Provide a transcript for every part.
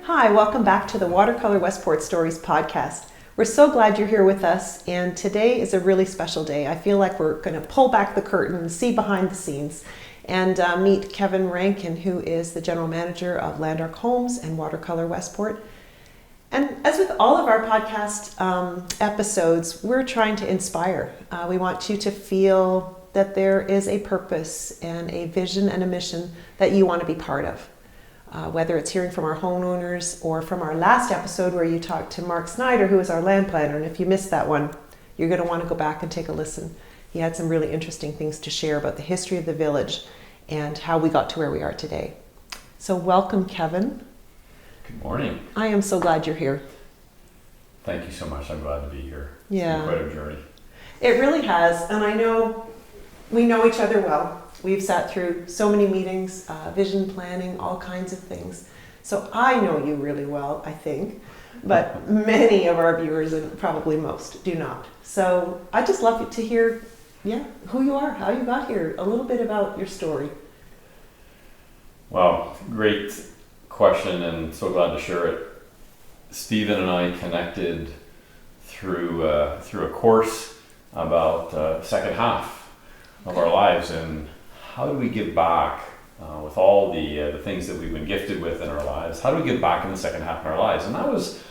Hi, welcome back to the Watercolour Westport Stories podcast. We're so glad you're here with us, and today is a really special day. I feel like we're going to pull back the curtain and see behind the scenes and meet Kevin Rankin, who is the general manager of Land Ark Homes and Watercolour Westport. And as with all of our podcast episodes, we're trying to inspire. We want you to feel that there is a purpose and a vision and a mission that you want to be part of. Whether it's hearing from our homeowners or from our last episode where you talked to Mark Snyder, who is our land planner. And if you missed that one, you're going to want to go back and take a listen. He had some really interesting things to share about the history of the village and how we got to where we are today. So welcome, Kevin. Good morning. I am so glad you're here. Thank you so much. I'm glad to be here. Yeah. It's been quite a journey. It really has. And I know we know each other well. We've sat through so many meetings, vision planning, all kinds of things. So I know you really well, I think, but many of our viewers, and probably most, do not. So I'd just love to hear, who you are, how you got here, a little bit about your story. Well, great question, and so glad to share it. Stephen and I connected through a course about the second half of our lives, and how do we give back with all the things that we've been gifted with in our lives? How do we give back in the second half of our lives? And that was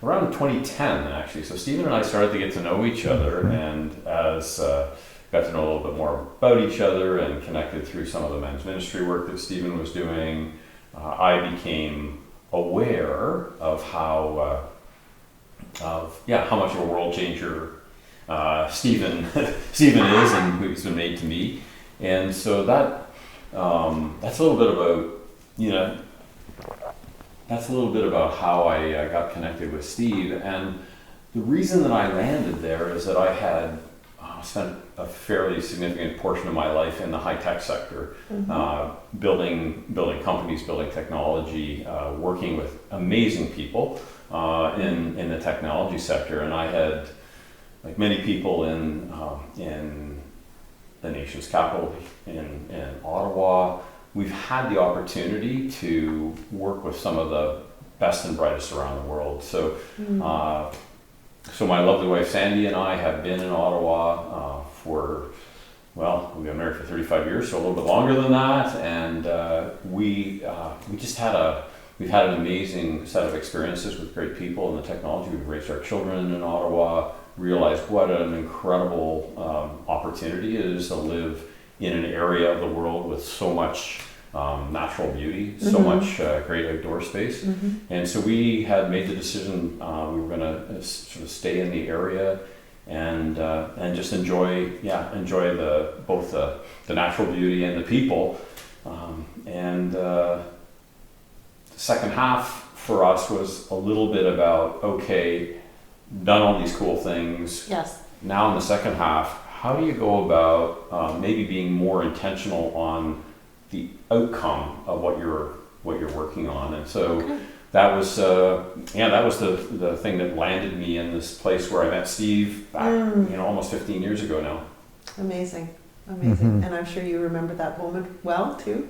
around 2010, actually. So Stephen and I started to get to know each other, and as got to know a little bit more about each other and connected through some of the men's ministry work that Stephen was doing, I became aware of how much of a world changer Stephen is and who he's been made to me. And so that's a little bit about how I got connected with Steve. And the reason that I landed there is that I had spent a fairly significant portion of my life in the high-tech sector, building companies, building technology, working with amazing people in the technology sector. And I had, like many people in the nation's capital in Ottawa, we've had the opportunity to work with some of the best and brightest around the world. So, so my lovely wife Sandy and I have been in Ottawa we've been married for 35 years, so a little bit longer than that, and we've had an amazing set of experiences with great people in the technology. We've raised our children in Ottawa, realized what an incredible opportunity it is to live in an area of the world with so much natural beauty, so much great outdoor space. And so we had made the decision we were going to sort of stay in the area and just enjoy both the natural beauty and the people. The second half for us was a little bit about, okay, done all these cool things. Yes. Now in the second half, how do you go about maybe being more intentional on the outcome of what you're working on? And so that was the thing that landed me in this place where I met Steve back, almost 15 years ago now. Amazing. And I'm sure you remember that moment well too.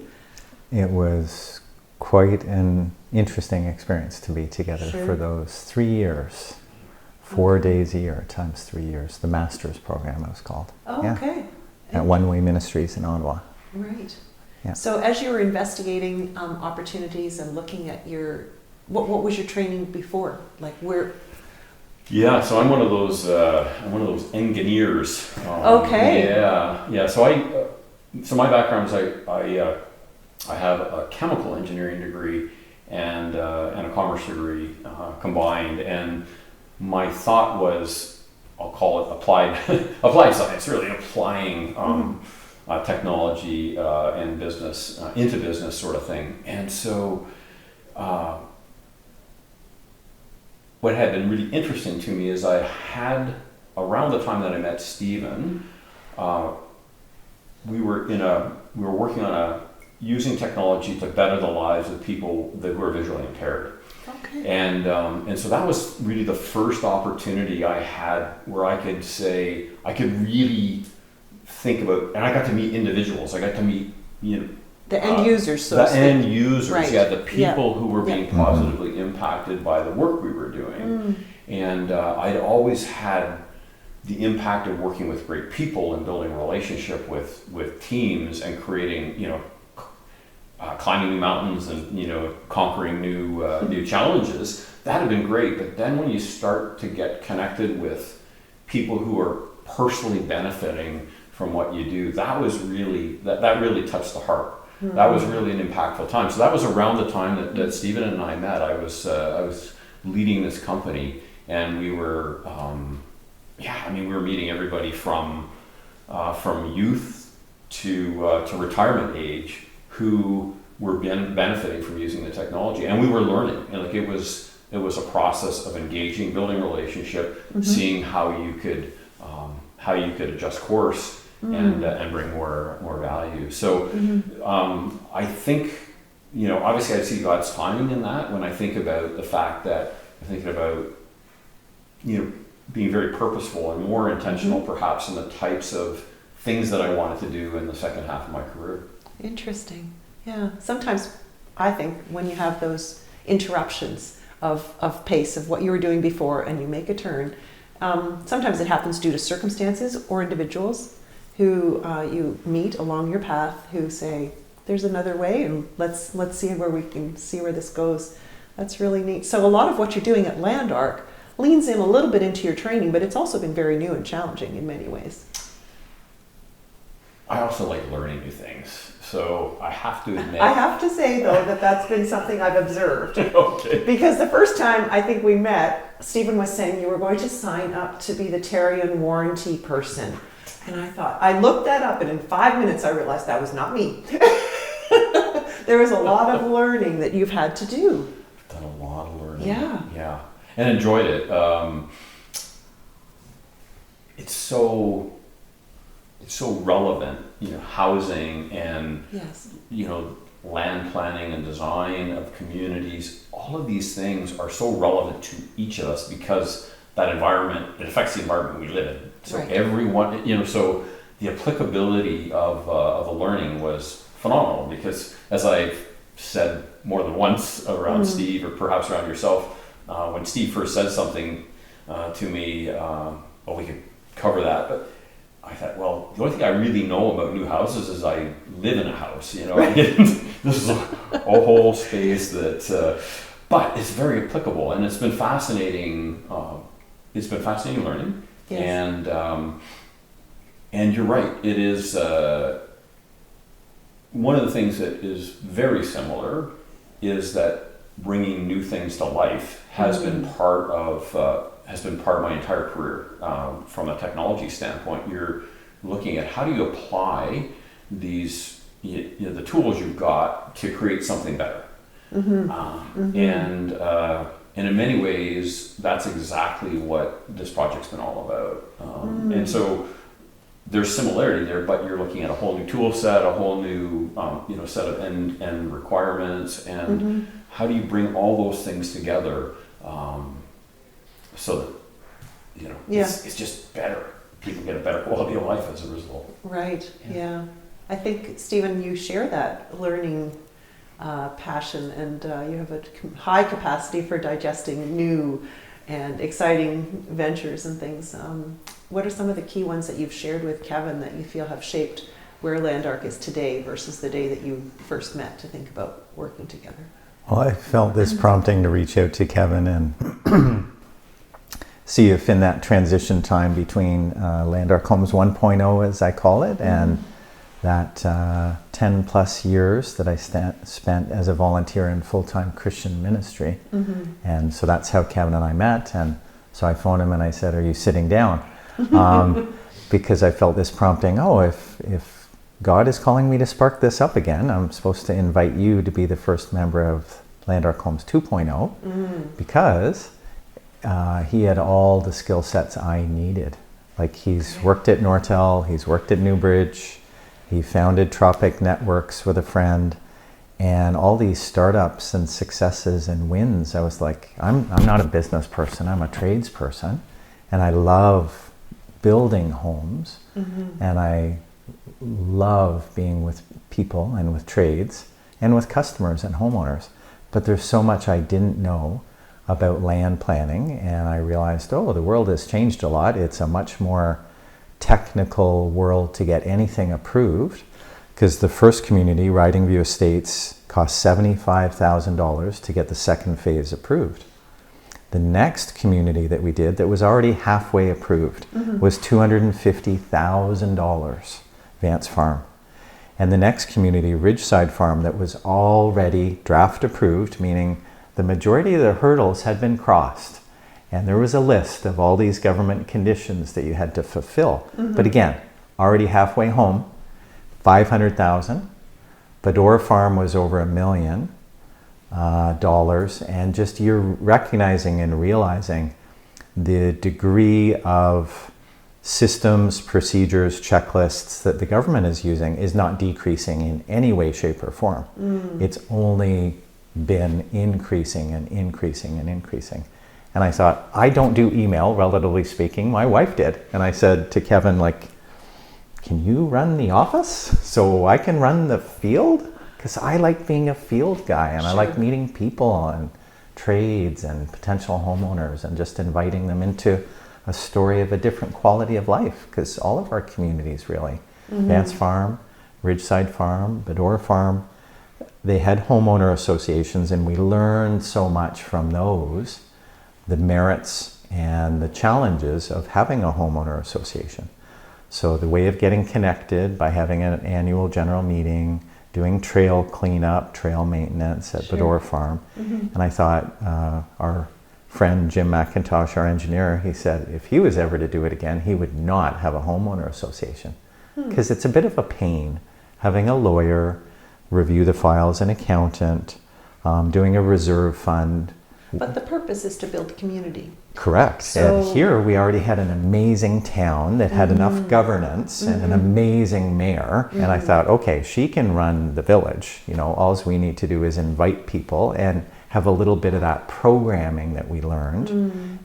It was quite an interesting experience to be together for those 3 years. 4 days a year times 3 years. The master's program it was called. Oh, okay. At One Way Ministries in Ottawa. Right. Yeah. So as you were investigating opportunities and looking at what was your training before? Like where? Yeah, so I'm one of those engineers. Okay. Yeah. So my background is I have a chemical engineering degree and a commerce degree combined, and my thought was, I'll call it applied science, really applying technology and business into business sort of thing. And so what had been really interesting to me is I had, around the time that I met Stephen, we were working on using technology to better the lives of people who are visually impaired. Okay. And so that was really the first opportunity I had where I could really think about, and I got to meet individuals. I got to meet The end users, so the to speak. end users, Right. yeah, the people who were being Yeah. positively impacted by the work we were doing. And I'd always had the impact of working with great people and building a relationship with teams and creating, climbing new mountains and, conquering new challenges. That had been great. But then when you start to get connected with people who are personally benefiting from what you do, that was really, that really touched the heart. That was really an impactful time. So that was around the time that Stephen and I met. I was leading this company, and we were, we were meeting everybody from youth to retirement age who were benefiting from using the technology, and we were learning. And it was a process of engaging, building a relationship, seeing how you could adjust course. And bring more value. So I think, obviously I see God's timing in that when I think about the fact that I'm thinking about, being very purposeful and more intentional perhaps in the types of things that I wanted to do in the second half of my career. Interesting. Yeah. Sometimes I think when you have those interruptions of pace of what you were doing before and you make a turn, sometimes it happens due to circumstances or individuals who you meet along your path who say, there's another way, and let's see where this goes. That's really neat. So a lot of what you're doing at Land Ark leans in a little bit into your training, but it's also been very new and challenging in many ways. I also like learning new things. So I have to admit. I have to say, though, that's been something I've observed. Okay. Because the first time I think we met, Stephen was saying you were going to sign up to be the Terrian warranty person. And I looked that up, and in 5 minutes I realized that was not me. There was a lot of learning that you've had to do. I've done a lot of learning. Yeah. And enjoyed it. It's so relevant, housing and, Yes. land planning and design of communities. All of these things are so relevant to each of us because that environment, it affects the environment we live in. So Right. everyone, so the applicability of the learning was phenomenal because, as I've said more than once around Steve or perhaps around yourself, when Steve first said something to me, we could cover that, but I thought, well, the only thing I really know about new houses is I live in a house, I didn't, this is a whole space that, but it's very applicable, and it's been fascinating. It's been fascinating learning. Yes. And you're right. It is one of the things that is very similar is that bringing new things to life has been part of my entire career. From a technology standpoint, you're looking at how do you apply these the tools you've got to create something better. And in many ways, that's exactly what this project's been all about. And so there's similarity there, but you're looking at a whole new tool set, a whole new set of end requirements, and how do you bring all those things together so that it's just better. People get a better quality of life as a result. Right. Yeah. I think, Stephen, you share that learning passion, and you have a high capacity for digesting new and exciting ventures and things. What are some of the key ones that you've shared with Kevin that you feel have shaped where Land Ark is today versus the day that you first met to think about working together? Well, I felt this prompting to reach out to Kevin and see if in that transition time between Land Ark Homes 1.0, as I call it, and that 10 plus years that I spent as a volunteer in full-time Christian ministry. And so that's how Kevin and I met. And so I phoned him and I said, are you sitting down? Because I felt this prompting, if God is calling me to spark this up again, I'm supposed to invite you to be the first member of Land Ark Homes 2.0, because he had all the skill sets I needed. Like, he's worked at Nortel, he's worked at Newbridge, he founded Tropic Networks with a friend, and all these startups and successes and wins. I was like, I'm not a business person, I'm a tradesperson, and I love building homes, and I love being with people and with trades and with customers and homeowners. But there's so much I didn't know about land planning, and I realized, oh, the world has changed a lot. It's a much more technical world to get anything approved, because the first community, Riding View Estates, cost $75,000 to get the second phase approved. The next community that we did that was already halfway approved was $250,000, Vance Farm. And the next community, Ridgeside Farm, that was already draft approved, meaning the majority of the hurdles had been crossed. And there was a list of all these government conditions that you had to fulfill. But again, already halfway home, $500,000. Bador Farm was over $1 million. And just you're recognizing and realizing the degree of systems, procedures, checklists that the government is using is not decreasing in any way, shape, or form. It's only been increasing and increasing and increasing. And I thought, I don't do email, relatively speaking. My wife did. And I said to Kevin, like, can you run the office so I can run the field? Because I like being a field guy, and I like meeting people and trades and potential homeowners and just inviting them into a story of a different quality of life, because all of our communities really, Vance Farm, Ridgeside Farm, Bador Farm, they had homeowner associations, and we learned so much from those, the merits and the challenges of having a homeowner association. So the way of getting connected by having an annual general meeting, doing trail cleanup, trail maintenance at Bador Farm. And I thought, our friend Jim McIntosh, our engineer, he said if he was ever to do it again, he would not have a homeowner association, because it's a bit of a pain having a lawyer review the files, an accountant, doing a reserve fund. But the purpose is to build community. Correct. So, and here we already had an amazing town that had enough governance and an amazing mayor. And I thought, okay, she can run the village. You know, all we need to do is invite people and have a little bit of that programming that we learned.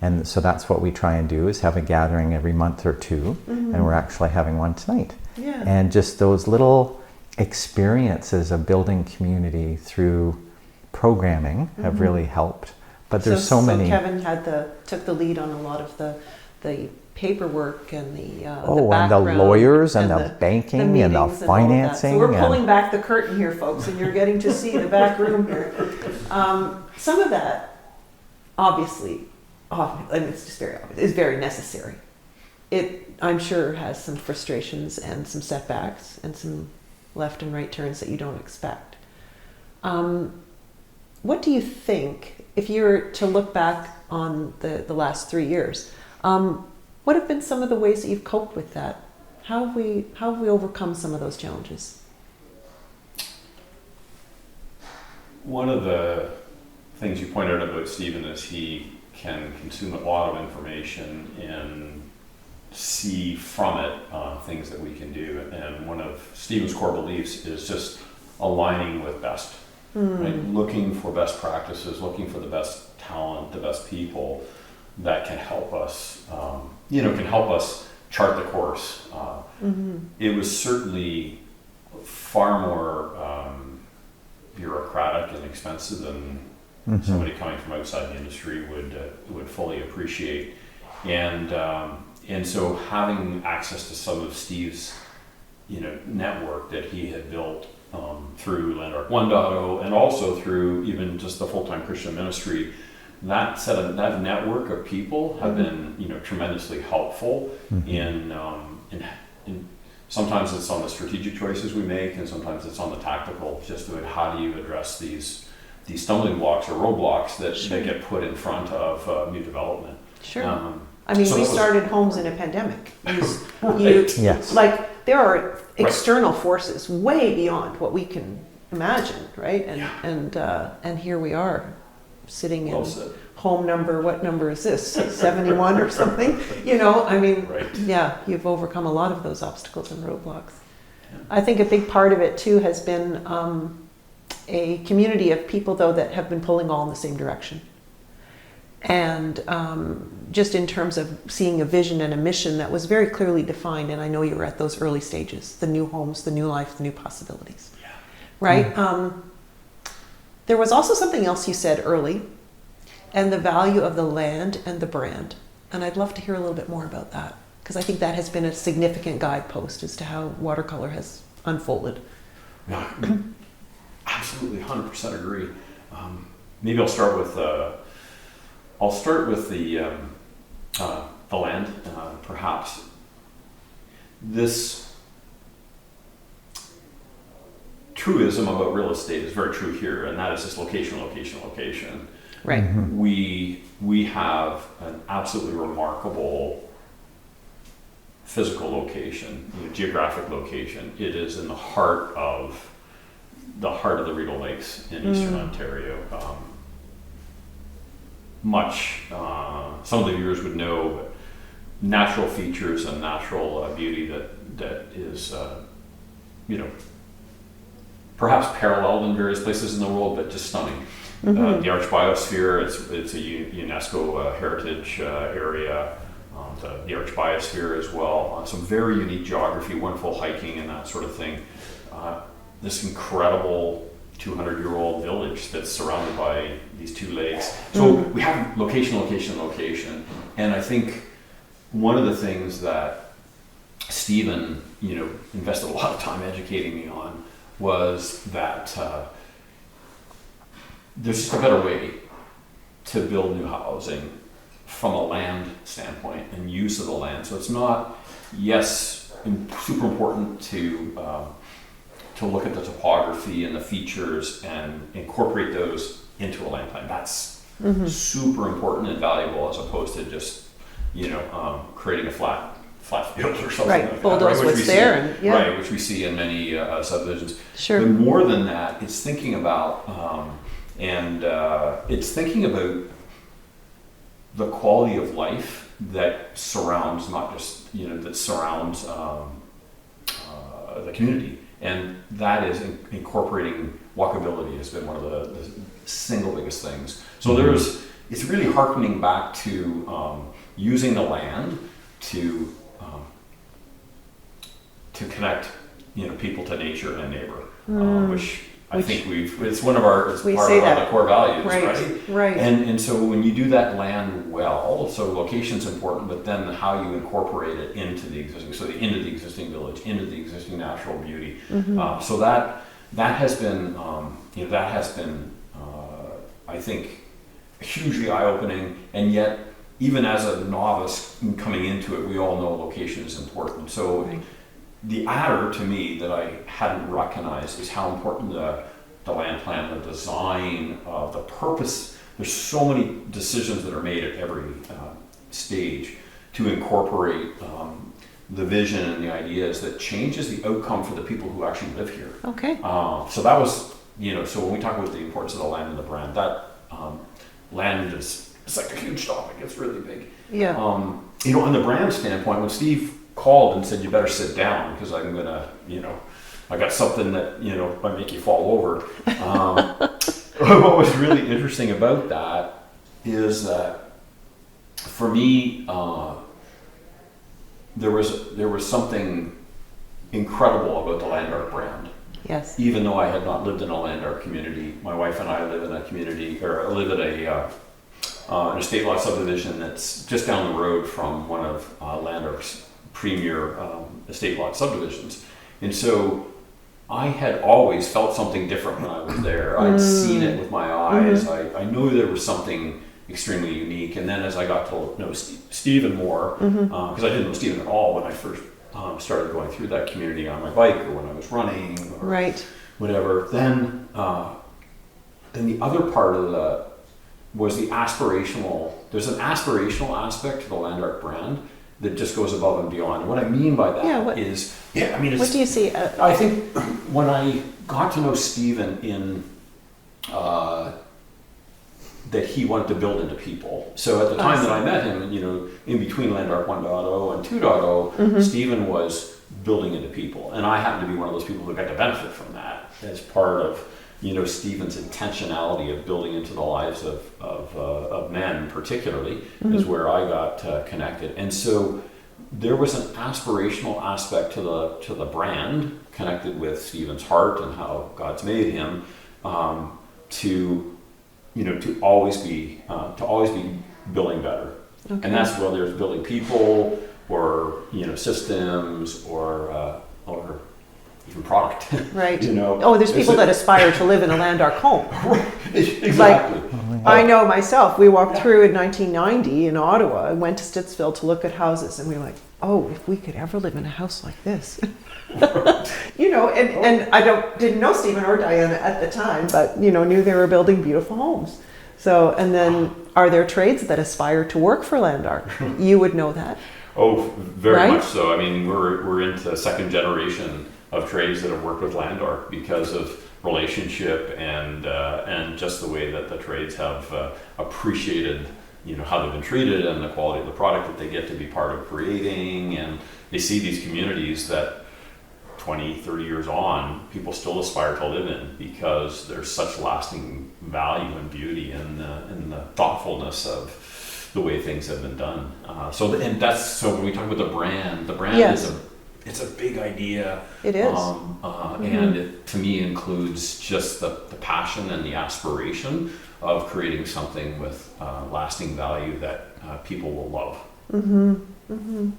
And so that's what we try and do, is have a gathering every month or two. And we're actually having one tonight. Yeah. And just those little experiences of building community through programming have really helped. But there's so many. Kevin took the lead on a lot of the paperwork and the and the lawyers and the banking and the financing. So we're pulling back the curtain here, folks, and you're getting to see the back room here. Some of that, obviously, it's just very obvious, is very necessary. It, I'm sure, has some frustrations and some setbacks and some left and right turns that you don't expect. What do you think, if you were to look back on the last 3 years, what have been some of the ways that you've coped with that? How have we overcome some of those challenges? One of the things you pointed out about Stephen is he can consume a lot of information and see from it things that we can do. And one of Stephen's core beliefs is just aligning with best. Right? Looking for best practices, looking for the best talent, the best people that can help us, can help us chart the course. It was certainly far more bureaucratic and expensive than somebody coming from outside the industry would fully appreciate. And so having access to some of Steve's, network that he had built through Land Ark 1.0 and also through even just the full-time Christian ministry, that network of people have been tremendously helpful in sometimes it's on the strategic choices we make, and sometimes it's on the tactical, just about how do you address these stumbling blocks or roadblocks that get put in front of new development. We started homes in a pandemic. Yes. Like, there are external forces way beyond what we can imagine, right? And here we are, sitting in home number. What number is this? 71 or something? You've overcome a lot of those obstacles and roadblocks. Yeah. I think a big part of it too has been a community of people, though, that have been pulling all in the same direction. and just in terms of seeing a vision and a mission that was very clearly defined. And I know you were at those early stages, the new homes, the new life, the new possibilities. Yeah. Right? There was also something else you said early, and the value of the land and the brand. And I'd love to hear a little bit more about that, because I think that has been a significant guidepost as to how Watercolour has unfolded. Yeah, absolutely, 100% agree. Maybe I'll start with the land, perhaps. This truism about real estate is very true here, and that is just location, location, location. Right. Mm-hmm. We have an absolutely remarkable physical location, geographic location. It is in the heart of the Rideau Lakes in Eastern Ontario. Some of the viewers would know, but natural features and natural beauty that is, perhaps paralleled in various places in the world, but just stunning. The Arch Biosphere, it's a UNESCO heritage area. The Arch Biosphere as well. Some very unique geography, wonderful hiking and that sort of thing. This incredible 200-year-old village that's surrounded by these two lakes. So we have location, location, location. And I think one of the things that Stephen, invested a lot of time educating me on was that there's just a better way to build new housing from a land standpoint and use of the land. So it's not, super important to look at the topography and the features and incorporate those into a land plan. That's super important and valuable, as opposed to just, creating a flat field or something Right, like bulldoze that. what's there. Right, which we see in many subdivisions. Sure. But more than that, it's thinking about, it's thinking about the quality of life that surrounds, not just, that surrounds the community. And that is incorporating walkability has been one of the single biggest things. So it's really hearkening back to using the land to connect, people to nature and neighbor, which I think it's part of the core values, right? Right. And so when you do that land well, so location's important, but then how you incorporate it into the existing village, into the existing natural beauty. So that has been, I think, hugely eye-opening. And yet, even as a novice coming into it, we all know location is important. So. Right. The adder to me that I hadn't recognized is how important the land plan, the design, the purpose. There's so many decisions that are made at every stage to incorporate the vision and the ideas that changes the outcome for the people who actually live here. Okay. So that was, so when we talk about the importance of the land and the brand, that land it's like a huge topic. It's really big. Yeah. On the brand standpoint, when Steve called and said, you better sit down because I'm gonna, I got something that, might make you fall over. What was really interesting about that is that for me, there was something incredible about the Land Ark brand. Yes. Even though I had not lived in a Land Ark community, my wife and I live in a community, or live at an estate lot subdivision that's just down the road from one of Land Ark's premier estate lot subdivisions. And so I had always felt something different when I was there. I'd seen it with my eyes. I knew there was something extremely unique. And then as I got to know Stephen more, because I didn't know Stephen at all when I first started going through that community on my bike or when I was running or whatever, then the other part of that was the aspirational. There's an aspirational aspect to the Land Ark brand that just goes above and beyond. And what I mean by that is, what do you see? I think when I got to know Stephen in that he wanted to build into people. So at the time that I met him, in between Land Ark 1.0 and 2.0, Stephen was building into people, and I happened to be one of those people who got to benefit from that as part of Stephen's intentionality of building into the lives of men particularly is where I got connected. And so there was an aspirational aspect to the brand connected with Stephen's heart and how God's made him, to always be building better. Okay. And that's whether it's building people or systems or even product. Right. There's people that aspire to live in a Land Ark home. Exactly. I know myself. We walked through in 1990 in Ottawa and went to Stittsville to look at houses, and we were like, oh, if we could ever live in a house like this. And I didn't know Stephen or Diana at the time, but knew they were building beautiful homes. So, and then are there trades that aspire to work for Land Ark? You would know that. Oh, very much so. I mean, we're into second generation of trades that have worked with Land Ark because of relationship and just the way that the trades have appreciated how they've been treated and the quality of the product that they get to be part of creating. And they see these communities that 20, 30 years on, people still aspire to live in because there's such lasting value and beauty in the thoughtfulness of the way things have been done. So when we talk about the brand yes. It's a big idea. It is. And it, to me, includes just the passion and the aspiration of creating something with lasting value that people will love. Mm-hmm. Mm-hmm.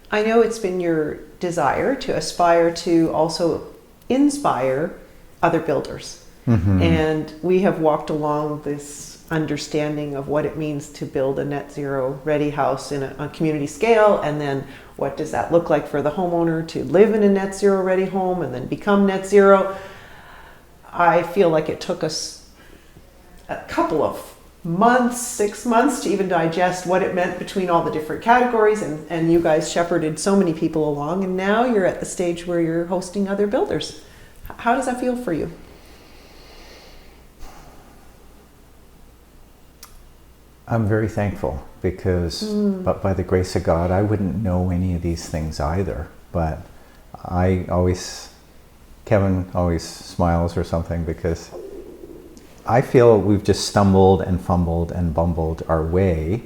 I know it's been your desire to aspire to also inspire other builders. Mm-hmm. And we have walked along this understanding of what it means to build a net zero ready house in a community scale, and then what does that look like for the homeowner to live in a net zero ready home and then become net zero. I feel like it took us a couple of months, 6 months to even digest what it meant between all the different categories, and you guys shepherded so many people along, and now you're at the stage where you're hosting other builders. How does that feel for you? I'm very thankful because, but by the grace of God, I wouldn't know any of these things either. But Kevin always smiles or something because I feel we've just stumbled and fumbled and bumbled our way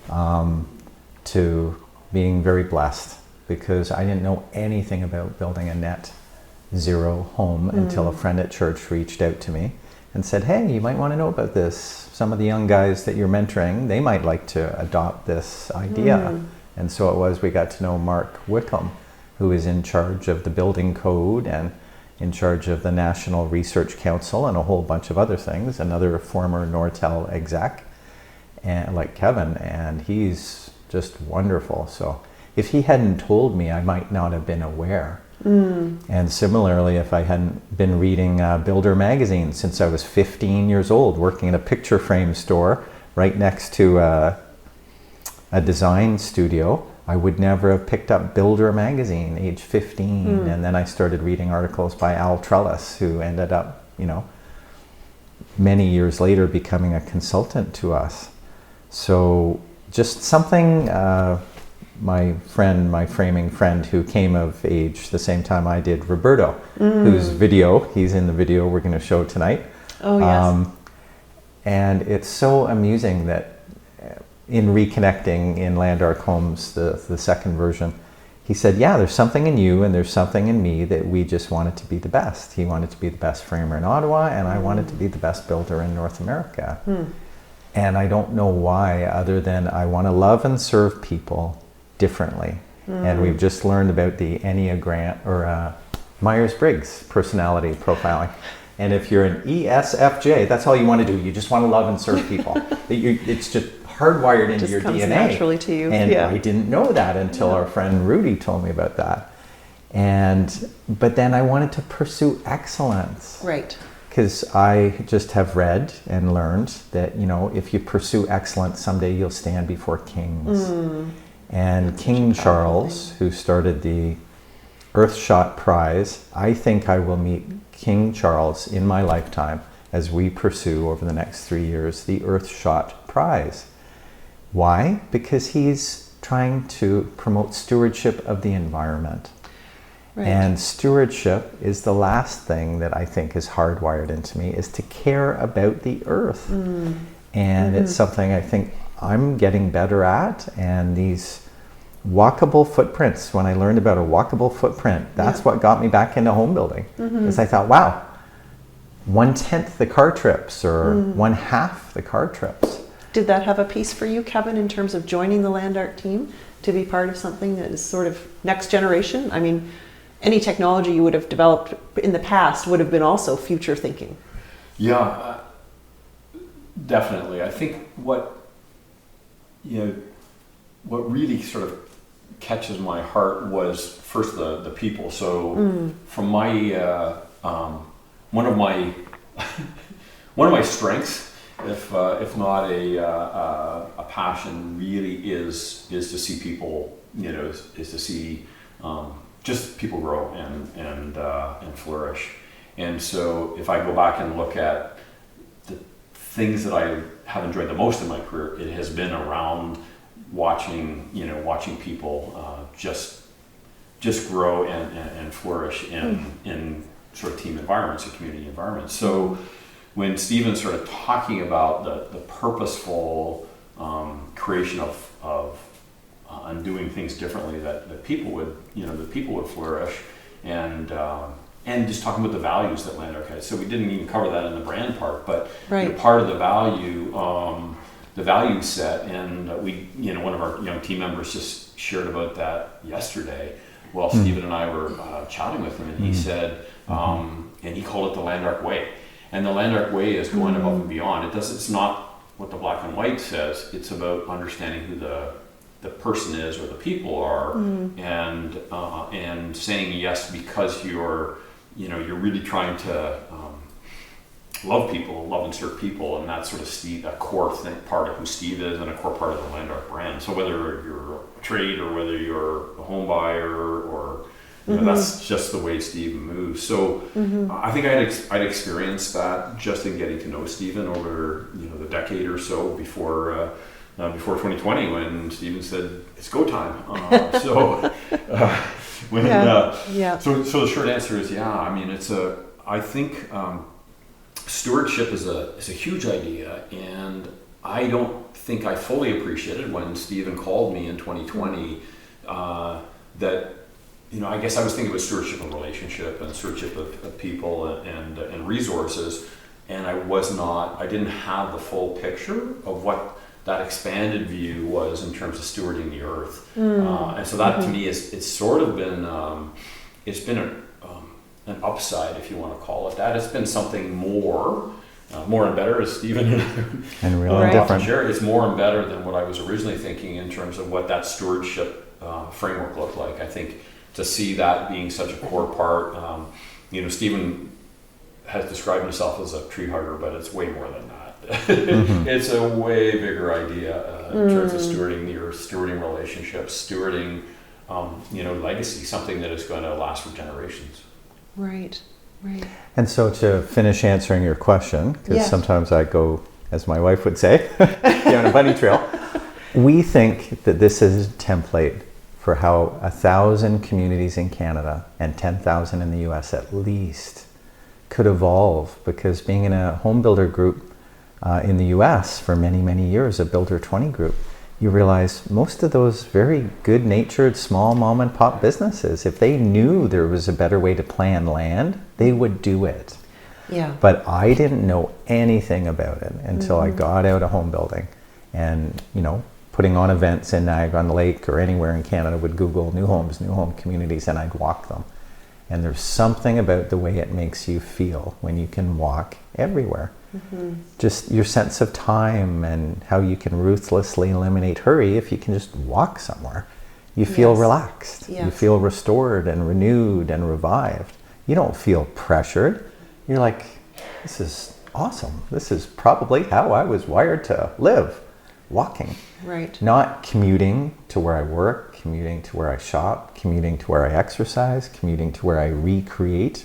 to being very blessed, because I didn't know anything about building a net zero home until a friend at church reached out to me and said, hey, you might want to know about this. Some of the young guys that you're mentoring, they might like to adopt this idea. And so it was, we got to know Mark Wickham, who is in charge of the building code and in charge of the National Research Council and a whole bunch of other things, another former Nortel exec, and like Kevin, and he's just wonderful. So if he hadn't told me, I might not have been aware. And similarly, if I hadn't been reading Builder magazine since I was 15 years old, working in a picture frame store right next to a design studio, I would never have picked up Builder magazine age 15. And then I started reading articles by Al Trellis, who ended up, many years later becoming a consultant to us. So just something, my framing friend who came of age the same time I did, Roberto, whose he's in the video we're going to show tonight. Oh, yes. And it's so amusing that in reconnecting in Land Ark Homes, the second version, he said, yeah, there's something in you and there's something in me that we just wanted to be the best. He wanted to be the best framer in Ottawa, and I wanted to be the best builder in North America. And I don't know why, other than I want to love and serve people differently. And we've just learned about the Enneagram, or Myers-Briggs personality profiling. And if you're an ESFJ, that's all you want to do. You just want to love and serve people. It's just hardwired into your DNA. Naturally to you. And I didn't know that until our friend Rudy told me about that. But then I wanted to pursue excellence. Right. Because I just have read and learned that, if you pursue excellence, someday you'll stand before kings. And King Charles, who started the Earthshot Prize, I think I will meet King Charles in my lifetime as we pursue over the next 3 years the Earthshot Prize. Why? Because he's trying to promote stewardship of the environment. Right. And stewardship is the last thing that I think is hardwired into me, is to care about the earth. And it's something I think I'm getting better at. And these walkable footprints, when I learned about a walkable footprint, that's what got me back into home building. Because I thought, wow, 1/10 the car trips, or 1/2 the car trips. Did that have a piece for you, Kevin, in terms of joining the Land Ark team to be part of something that is sort of next generation? I mean, any technology you would have developed in the past would have been also future thinking. Yeah, definitely. I think what really sort of catches my heart was first the people. So from my one of my strengths, if not a passion, really is to see people. Is to see just people grow and flourish. And so if I go back and look at the things that I have enjoyed the most in my career, it has been around watching people just grow and flourish in sort of team environments and community environments. So when Stephen started talking about the purposeful creation of and doing things differently, that people would flourish, and just talking about the values that Land Ark has. So we didn't even cover that in the brand part, but part of the value set, and one of our young team members just shared about that yesterday. Well, Stephen and I were chatting with him, and he said, and he called it the Land Ark Way. And the Land Ark Way is going above and beyond. It's not what the black and white says. It's about understanding who the person is, or the people are, and saying yes because you're really trying to love people, love and serve people, and that's sort of a core part of who Steve is, and a core part of the Land Ark brand. So whether you're a trade or whether you're a home buyer, or that's just the way Steve moves. So I think I'd experienced that just in getting to know Stephen over the decade or so before 2020, when Stephen said it's go time. So the short answer is I mean, I think stewardship is a huge idea, and I don't think I fully appreciated when Stephen called me in 2020 that I guess I was thinking about stewardship of relationship and stewardship of people and resources, and I didn't have the full picture of what that expanded view was in terms of stewarding the earth. And so that to me it's sort of been an upside, if you want to call it that. It's been something more and better, as Stephen and really different. It's more and better than what I was originally thinking in terms of what that stewardship framework looked like. I think to see that being such a core part, Stephen has described himself as a tree hugger, but it's way more than that. It's a way bigger idea in terms of stewarding the earth, stewarding relationships, stewarding legacy, something that is going to last for generations. Right. And so to finish answering your question, because sometimes I go, as my wife would say, down a bunny trail, we think that this is a template for how 1,000 communities in Canada and 10,000 in the US at least could evolve, because being in a home builder group in the US for many, many years, a Builder 20 group, you realize most of those very good-natured small mom and pop businesses, if they knew there was a better way to plan land, they would do it. Yeah. But I didn't know anything about it until I got out of home building, and putting on events in Niagara-on-the-Lake or anywhere in Canada, would Google new homes, new home communities, and I'd walk them. And there's something about the way it makes you feel when you can walk everywhere. Just your sense of time and how you can ruthlessly eliminate hurry if you can just walk somewhere. You feel relaxed. You feel restored and renewed and revived. You don't feel pressured. You're like, this is awesome. This is probably how I was wired to live, walking. Right. Not commuting to where I work, commuting to where I shop, commuting to where I exercise, commuting to where I recreate.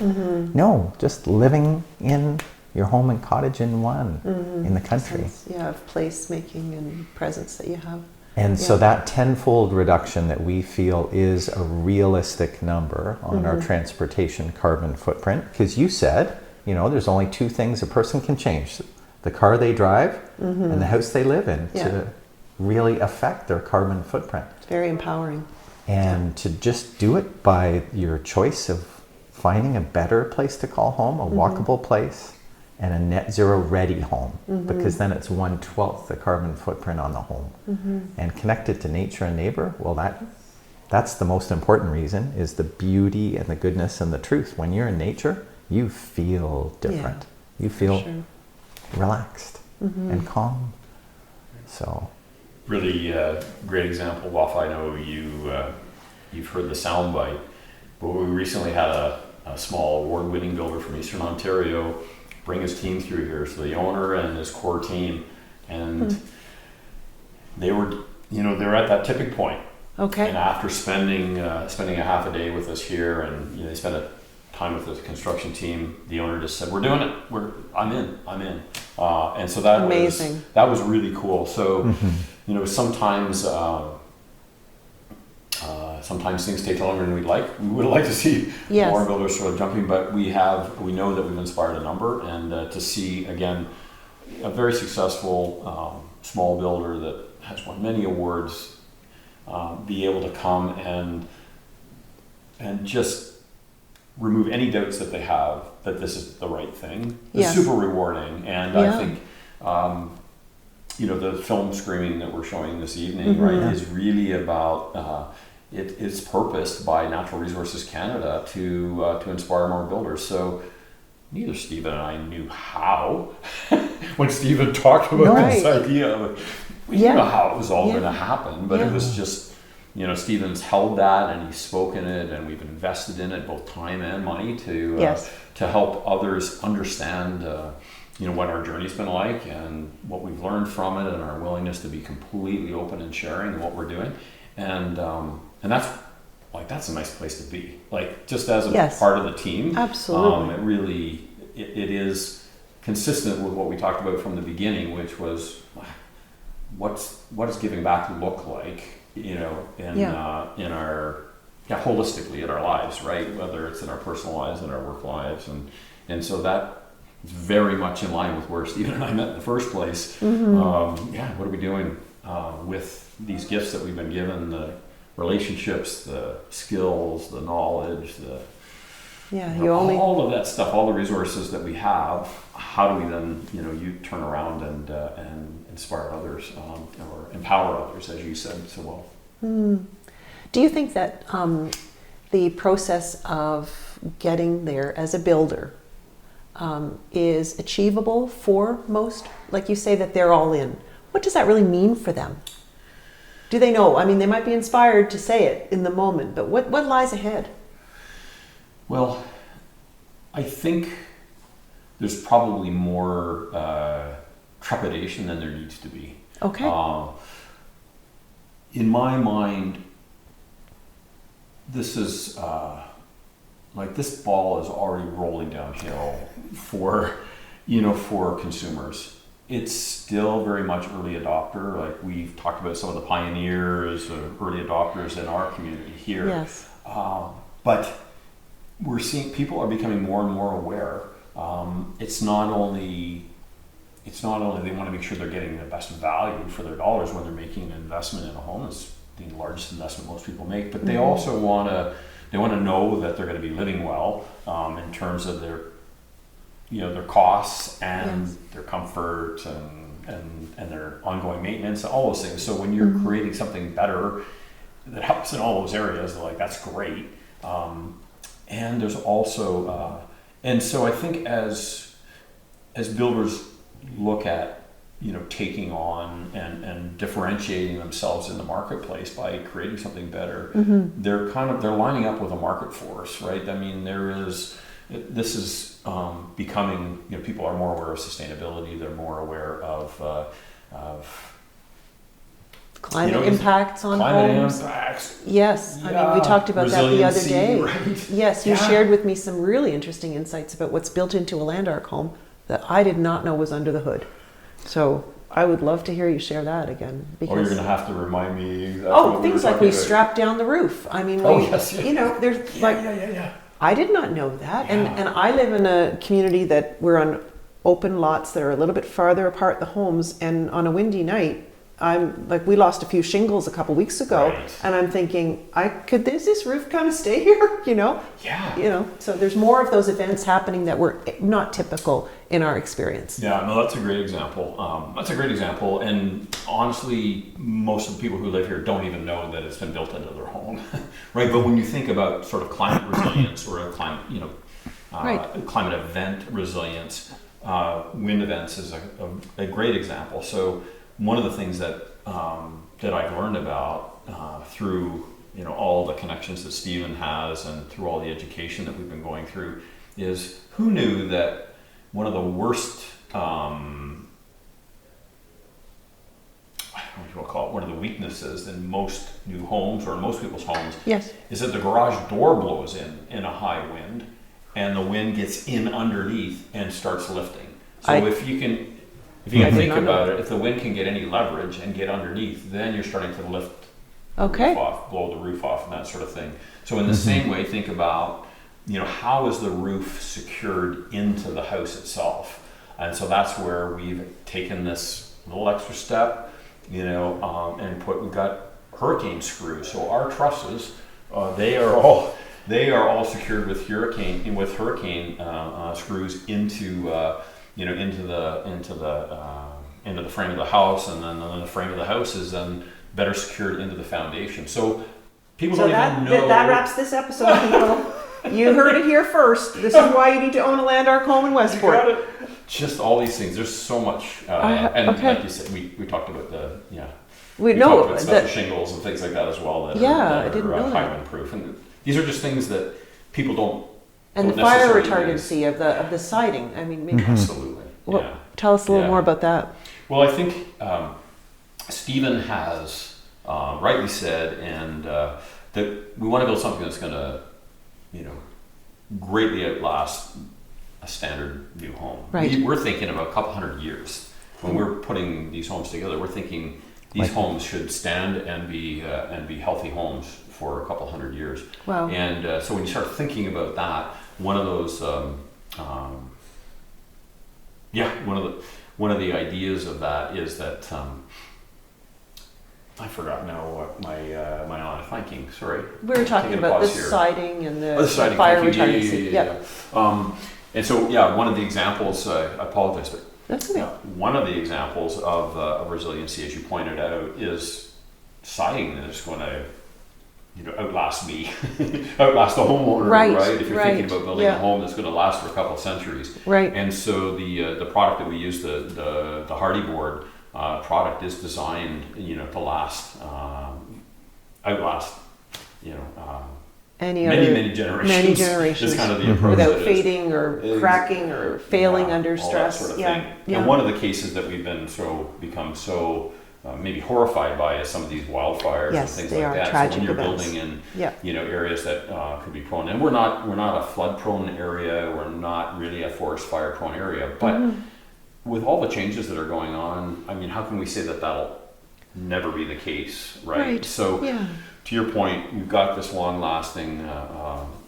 No, just living in your home and cottage in one in the country. Of place making and presence that you have. And so Yeah. that tenfold reduction that we feel is a realistic number on our transportation carbon footprint, because you said, you know, there's only two things a person can change: the car they drive and the house they live in, Yeah. to really affect their carbon footprint. It's very empowering. And to just do it by your choice of finding a better place to call home, a walkable place, and a net zero ready home, because then it's 1/12 the carbon footprint on the home. And connected to nature and neighbor, well, that's the most important reason, is the beauty and the goodness and the truth. When you're in nature, you feel different. You feel Sure. relaxed and calm. So Really great example, Wafa. I know you've heard the soundbite, but we recently had a small award-winning builder from Eastern Ontario bring his team through here. So the owner and his core team, and they were, you know, they're at that tipping point. Okay. And after spending a half a day with us here, and you know, they spent a time with the construction team, the owner just said, "We're doing it. I'm in." And so that Amazing. was really cool. So you know, sometimes things take longer than we'd like. We would like to see Yes. more builders sort of jumping, but we know that we've inspired a number, and to see again a very successful small builder that has won many awards be able to come and just remove any doubts that they have that this is the right thing. It's Yes. super rewarding, and Yeah. I think you know, the film screening that we're showing this evening, right, is really about it's purposed by Natural Resources Canada to inspire more builders. So neither Stephen and I knew how when Stephen talked about this idea. We didn't know how it was all going to happen, but it was just, you know, Stephen's held that and he's spoken it, and we've invested in it, both time and money, to help others understand you know, what our journey's been like and what we've learned from it, and our willingness to be completely open and sharing what we're doing. And that's a nice place to be. Like, just as a part of the team. Absolutely. It really, it is consistent with what we talked about from the beginning, which was what does giving back look like, you know, in our holistically in our lives, right? Whether it's in our personal lives and our work lives, and so that is very much in line with where Stephen and I met in the first place. What are we doing with these gifts that we've been given, the relationships, the skills, the knowledge, all of that stuff, all the resources that we have? How do we then, you know, you turn around and inspire others, or empower others, as you said so well? Do you think that the process of getting there as a builder is achievable for most? Like you say that they're all in. What does that really mean for them? Do they know? I mean, they might be inspired to say it in the moment, but what lies ahead? Well, I think there's probably more trepidation than there needs to be. Okay. In my mind, this is like, this ball is already rolling downhill for consumers. It's still very much early adopter. Like, we've talked about some of the pioneers, early adopters in our community here. Yes. But we're seeing people are becoming more and more aware. It's not only they want to make sure they're getting the best value for their dollars when they're making an investment in a home. It's the largest investment most people make, but they also want to know that they're going to be living well, in terms of their costs and their comfort and their ongoing maintenance, all those things. So when you're creating something better that helps in all those areas, they're like, that's great. And there's also, and so I think as builders look at, you know, taking on and differentiating themselves in the marketplace by creating something better, they're lining up with a market force, right? I mean, this is becoming, you know, people are more aware of sustainability. They're more aware of climate impacts on homes. Impacts. Yes, I mean, we talked about that the other day. Right? Yes, you shared with me some really interesting insights about what's built into a Land Ark home that I did not know was under the hood. So I would love to hear you share that again. Because Or you're going to have to remind me exactly oh, what things were like we talking about. strap down the roof. I mean, Oh, yes, yeah. you know, there's like Yeah. I did not know that, Yeah. and I live in a community that we're on open lots that are a little bit farther apart, the homes, and on a windy night, I'm like, we lost a few shingles a couple weeks ago, Right. and I'm thinking, is this roof kind of stay here? Yeah. So there's more of those events happening that were not typical in our experience. Yeah, no, that's a great example. And honestly, most of the people who live here don't even know that it's been built into their home, right? But when you think about sort of climate resilience or a climate, Right. climate event resilience, wind events is a great example. So one of the things that I've learned about through all the connections that Stephen has and through all the education that we've been going through is, who knew that one of the worst, I don't know what you want to call it, one of the weaknesses in most new homes or in most people's homes Yes. is that the garage door blows in a high wind and the wind gets in underneath and starts lifting. So if you can think about it, if the wind can get any leverage and get underneath, then you're starting to lift the Okay. roof off, blow the roof off and that sort of thing. So in the same way, think about, how is the roof secured into the house itself? And so that's where we've taken this little extra step, and we've got hurricane screws. So our trusses, they are all secured with hurricane screws into the frame of the house, and then the frame of the house is then better secured into the foundation. So people don't even know. That wraps this episode, people. You heard it here first. This is why you need to own a Land Ark home in Westport. You got it. Just all these things. There's so much, like you said, we talked about we talked about special shingles and things like that as well. I didn't know high that. wind proof, and these are just things that people don't. And the fire retardancy of the siding. I mean, maybe. Absolutely. Well, yeah. Tell us a little more about that. Well, I think Stephen has rightly said, and that we want to build something that's going to, greatly outlast a standard new home. Right. We're thinking about a couple hundred years when we're putting these homes together. We're thinking these homes should stand and be healthy homes for a couple hundred years. Wow. And so when you start thinking about that, one of those, one of the ideas of that is that I forgot now what my line of thinking. Sorry. We were talking about the siding and the fire retardancy. Yeah. And so one of the examples. I apologize, but that's okay. One of the examples of resiliency, as you pointed out, is siding that is going to outlast me, outlast the homeowner, right? If you're thinking about building a home that's going to last for a couple of centuries, right? And so the product that we use, the hardy board product, is designed, to last, outlast, many generations. Many generations. Is kind of the approach. Without fading or cracking or failing under stress. Sort of thing. And one of the cases that we've become so maybe horrified by is some of these wildfires and things like that. Tragic so when you're events. building in areas that could be prone, and we're not a flood prone area, we're not really a forest fire prone area, but with all the changes that are going on, I mean, how can we say that that'll never be the case, right? So to your point, we've got this long lasting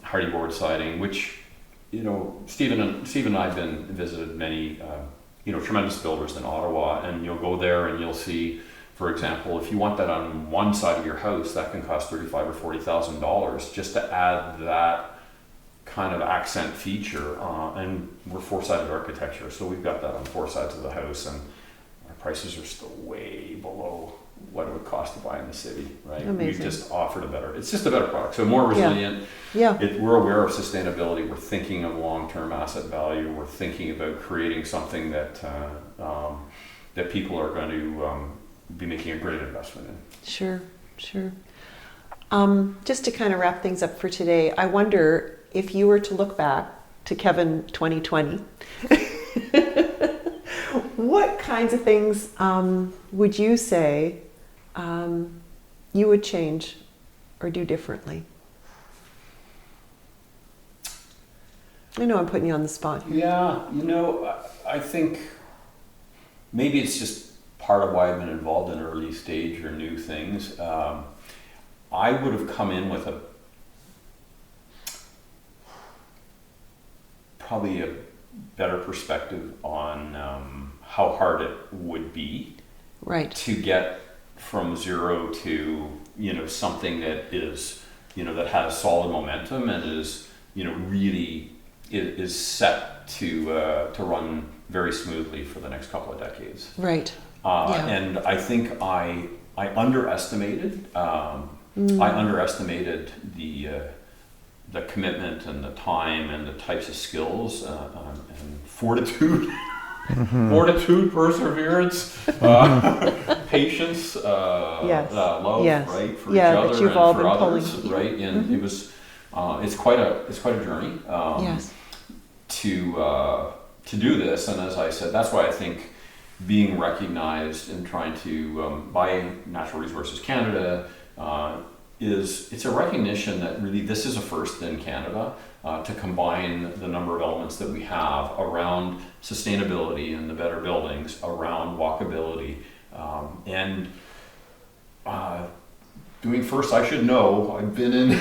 hardy board siding, which Stephen and I have visited many tremendous builders in Ottawa, and you'll go there and you'll see, for example, if you want that on one side of your house, that can cost $35,000 or $40,000 just to add that kind of accent feature. And we're four-sided architecture, so we've got that on four sides of the house, and our prices are still way below what it would cost to buy in the city, right? Amazing. We've just offered it's just a better product, so more resilient. We're aware of sustainability. We're thinking of long-term asset value. We're thinking about creating something that that people are going to be making a great investment in. Sure. Just to kind of wrap things up for today, I wonder if you were to look back to Kevin 2020, what kinds of things would you say you would change or do differently? I know I'm putting you on the spot here. Yeah, I think maybe it's just part of why I've been involved in early stage or new things. I would have come in with probably a better perspective on how hard it would be to get from zero to something that is that has solid momentum and is really is set to run very smoothly for the next couple of decades. Right. And I think I underestimated the commitment and the time and the types of skills and fortitude, perseverance, patience, love, right, for each other that you've and all for been others, pulling. right? And it was it's quite a journey to do this. And as I said, that's why I think being recognized and trying to by Natural Resources Canada it's a recognition that really this is a first in Canada to combine the number of elements that we have around sustainability and the better buildings, around walkability, and doing first. I should know. I've been in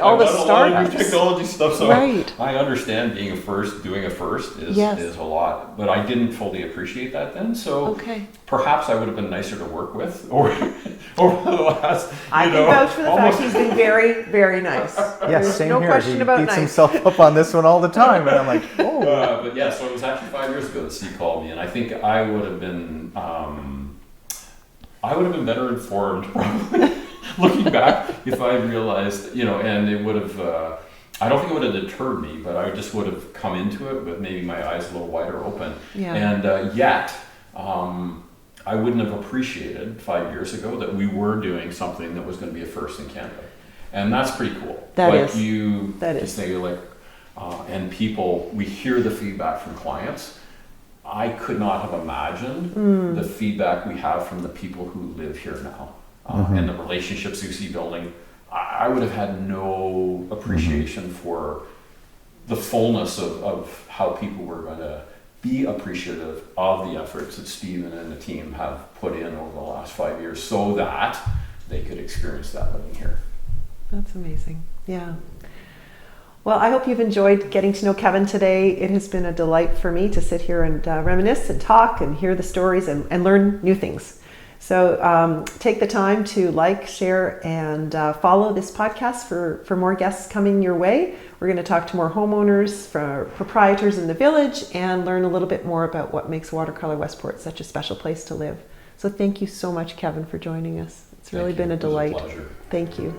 all the done a lot startups, of new technology stuff, so right. I understand being a first, doing a first is a lot. But I didn't fully appreciate that then. So perhaps I would have been nicer to work with, or over the last. I can vouch for the fact he's been very, very nice. Yes, same no here. question He about beats nice. himself up on this one all the time, and I'm like, oh. But yeah, so it was actually 5 years ago that Steve called me, and I think I would have been better informed probably. Looking back, if I realized, and it would have, I don't think it would have deterred me, but I just would have come into it with maybe my eyes a little wider open. Yeah. And yet, I wouldn't have appreciated 5 years ago that we were doing something that was going to be a first in Canada. And that's pretty cool. That is. And people, we hear the feedback from clients. I could not have imagined the feedback we have from the people who live here now. And the relationships you see building. I would have had no appreciation for the fullness of how people were going to be appreciative of the efforts that Stephen and the team have put in over the last 5 years so that they could experience that living here. That's amazing. Yeah. Well, I hope you've enjoyed getting to know Kevin today. It has been a delight for me to sit here and reminisce and talk and hear the stories and learn new things. So take the time to like, share, and follow this podcast for more guests coming your way. We're going to talk to more homeowners, for proprietors in the village, and learn a little bit more about what makes Watercolour Westport such a special place to live. So thank you so much, Kevin, for joining us. It's really been a delight. It was a pleasure. Thank you.